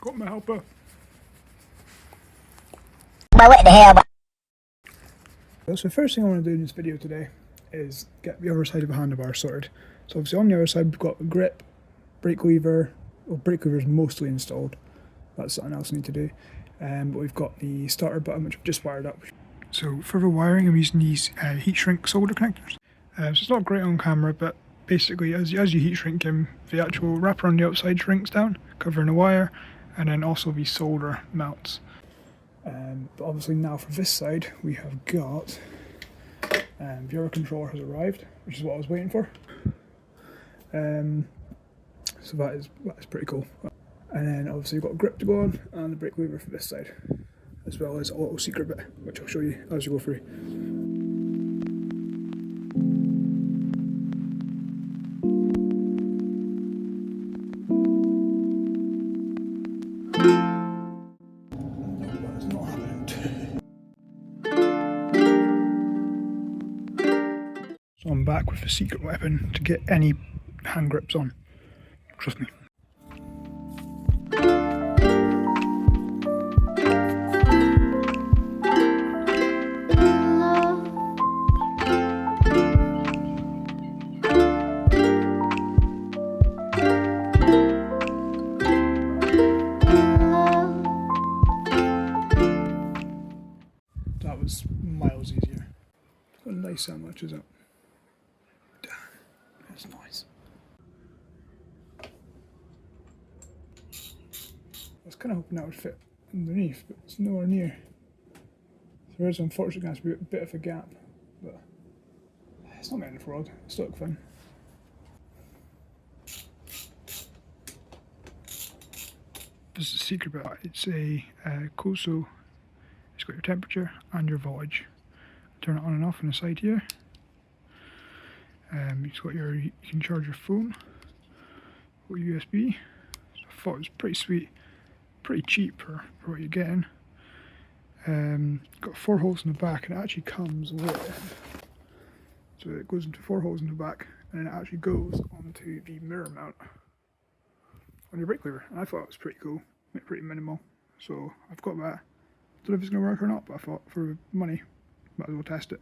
Got my helper. But what the hell? So the first thing I want to do in this video today is get the other side of the handlebar sorted. So obviously on the other side we've got a grip, brake lever. Well, brake lever is mostly installed. That's something else I need to do. But we've got the starter button which I've just wired up. So for the wiring I'm using these heat shrink solder connectors. So it's not great on camera, but basically as you heat shrink them, the actual wrapper on the outside shrinks down, covering the wire, and then also the solder melts. But obviously now for this side we have got the other controller has arrived, which is what I was waiting for. So that is pretty cool. And then obviously we've got a grip to go on and the brake lever for this side, as well as a little secret bit which I'll show you as you go through. So I'm back with the secret weapon to get any hand grips on. Trust me. That was miles easier. Got a nice sound matches up. That's nice. I was kind of hoping that would fit underneath, but it's nowhere near. There is unfortunately going to be a bit of a gap, but it's not the end of the world. It's still fun. This is the secret bit. It's a Koso. It's got your temperature and your voltage. Turn it on and off on the side here. It's got you can charge your phone or USB. So I thought it was pretty sweet, pretty cheap for what you're getting. Got 4 holes in the back, and it actually comes with. So it goes into 4 holes in the back, and then it actually goes onto the mirror mount on your brake lever. And I thought it was pretty cool, pretty minimal. So I've got that. Don't know if it's going to work or not, but I thought for money, might as well test it.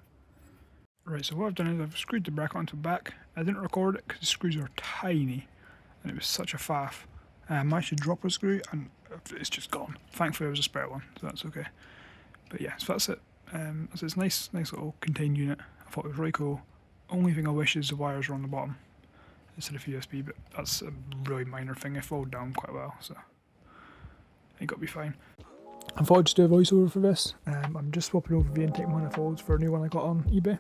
Right, so what I've done is I've screwed the bracket onto the back. I didn't record it because the screws are tiny and it was such a faff. I managed to drop a screw and it's just gone. Thankfully there was a spare one, so that's okay. But yeah, so that's it. So it's nice little contained unit. I thought it was really cool. Only thing I wish is the wires are on the bottom instead of USB, but that's a really minor thing. It folded down quite well, so I think it'll be fine. I thought I'd just do a voiceover for this. I'm just swapping over the intake manifolds for a new one I got on eBay.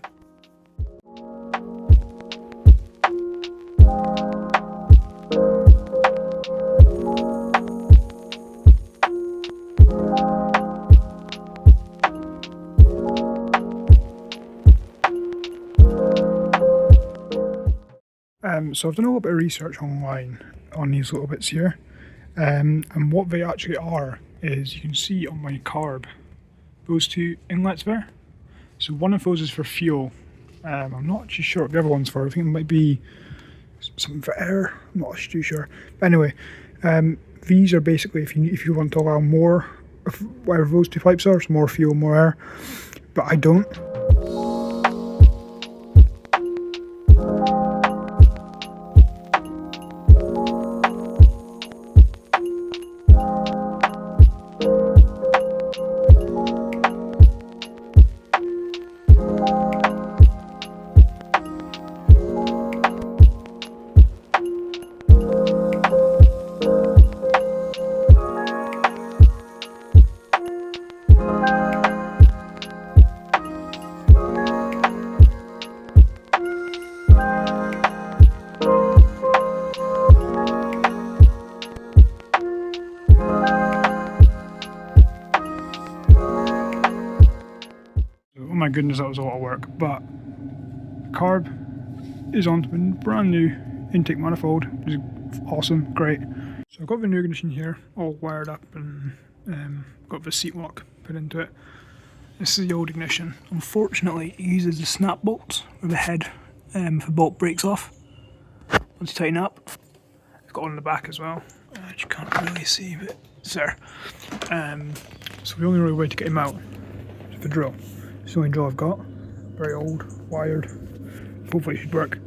So I've done a little bit of research online on these little bits here, and what they actually are is, you can see on my carb, those 2 inlets there. So one of those is for fuel. I'm not actually sure what the other one's for. I think it might be something for air. I'm not too sure. But anyway, these are basically if you want to allow more of whatever those 2 pipes are, so more fuel, more air. But I don't. Oh my goodness, that was a lot of work, but carb is on to a brand new intake manifold, which is awesome, great. So I've got the new ignition here, all wired up, and got the seat lock put into it. This is the old ignition. Unfortunately, it uses the snap bolts with the head if the bolt breaks off. Once you tighten up, it's got one in the back as well. you can't really see, but it's there. So the only real way to get him out is with a drill. It's the only drill I've got. Very old, wired. Hopefully it should work.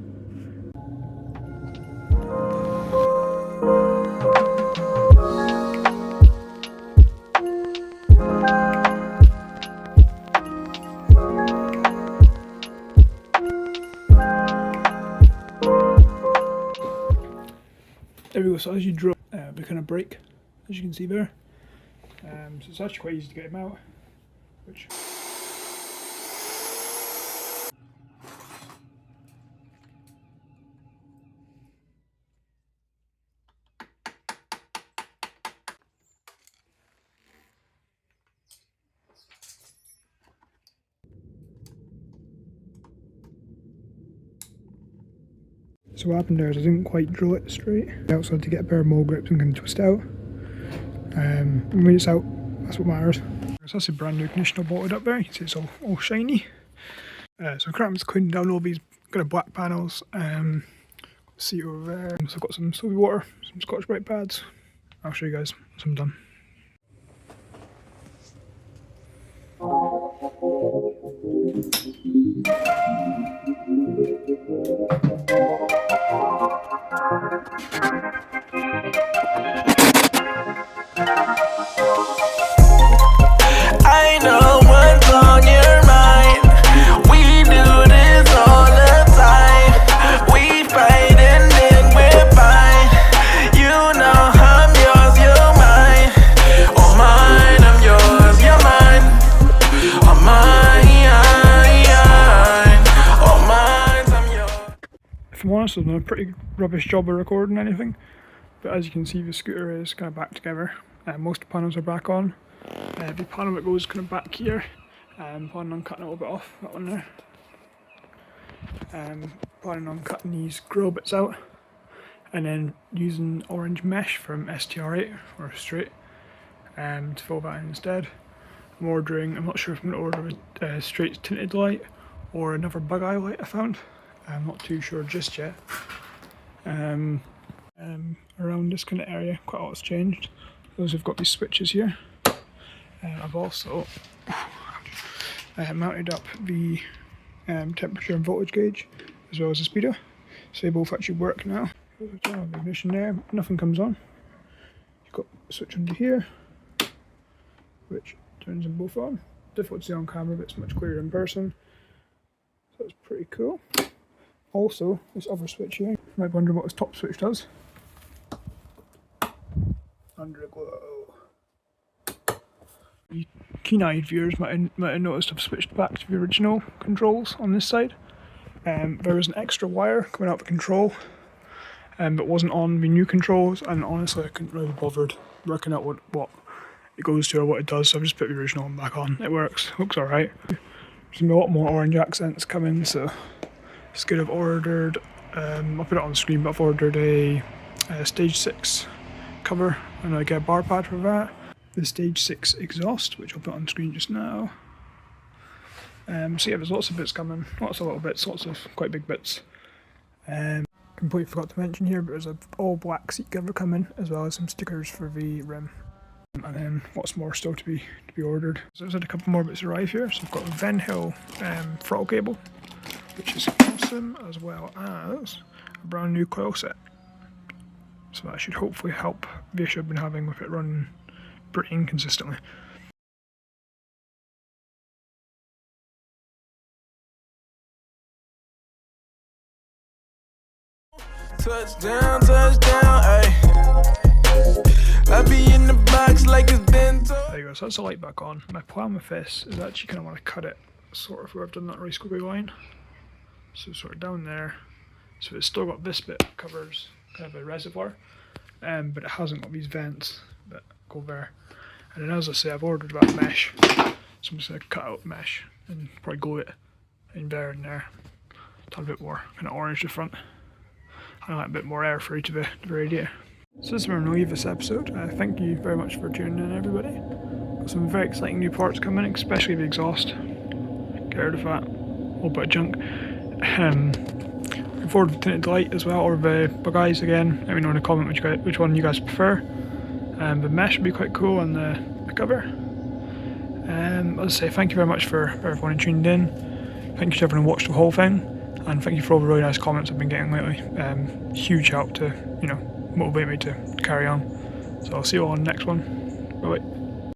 There we go, so as you drill, we kind of break, as you can see there. So it's actually quite easy to get him out, which... So what happened there is I didn't quite drill it straight. I also had to get a pair of mole grips and kind of twist out. When it's out, that's what matters. So that's a brand new conditioner bolted up there. You can see it's all shiny. So I'm just cleaning down all these kind of black panels. See over there. So I've got some soapy water, some Scotch Brite pads. I'll show you guys once I'm done. I know what's on your mind. We do this all the time. We fight and then we're fine. You know I'm yours, you're mine. Oh mine, I'm yours, you're mine. Oh mine, oh mine, I'm yours. If I'm honest, I've done a pretty rubbish job of recording anything. But as you can see, the scooter is kind of back together. Most of the panels are back on. The panel that goes kind of back here, planning on cutting a little bit off, that one there. Planning on cutting these grill bits out and then using orange mesh from STR8 or straight to fill that in instead. I'm not sure if I'm going to order a straight tinted light or another bug eye light I found. I'm not too sure just yet. Around this kind of area, quite a lot's changed. Those have got these switches here. I've also mounted up the temperature and voltage gauge as well as the speedo, so they both actually work now. The ignition there, nothing comes on. You've got a switch under here, which turns them both on. Difficult to see on camera, but it's much clearer in person. So that's pretty cool. Also, this other switch here, you might wonder what this top switch does. Underglow. You keen-eyed viewers might have noticed I've switched back to the original controls on this side. There was an extra wire coming out the control, but wasn't on the new controls, and honestly I couldn't really be bothered working out what it goes to or what it does, so I've just put the original one back on. It works, looks alright. There's a lot more orange accents coming, so it's good. I've ordered, I'll put it on the screen, but I've ordered a stage 6 cover and I get a bar pad for that. The stage 6 exhaust, which I'll put on screen just now. So yeah, there's lots of bits coming, lots of little bits, lots of quite big bits. Completely forgot to mention here, but there's an all black seat cover coming, as well as some stickers for the rim. And then lots more still to be ordered. So there's had a couple more bits arrive here. So I've got a Venhill throttle cable, which is awesome, as well as a brand new coil set. So that should hopefully help the issue I've been having with it running pretty inconsistently. Touchdown, ayy. I be in the box like it's been told. There you go, so that's the light back on. My plan with this is actually kind of want to cut it sort of where I've done that really squiggly line. So sort of down there. So it's still got this bit that covers kind of a reservoir, but it hasn't got these vents that go there. And then as I say, I've ordered that mesh, so I'm just going to cut out the mesh and probably glue it in there and there. To have a bit more kind of orange to the front. I like a bit more airflow to the radiator. So this is where I'm going to leave this episode. Thank you very much for tuning in, everybody. Got some very exciting new parts coming, especially the exhaust. Get rid of that whole bit of junk. forward to tinted light as well, or the bug eyes again. Let me know in the comment which one you guys prefer. The mesh would be quite cool on the cover. As I say, thank you very much for everyone who tuned in. Thank you to everyone who watched the whole thing, and thank you for all the really nice comments I've been getting lately. Huge help to motivate me to carry on. So I'll see you all on the next one. Bye bye.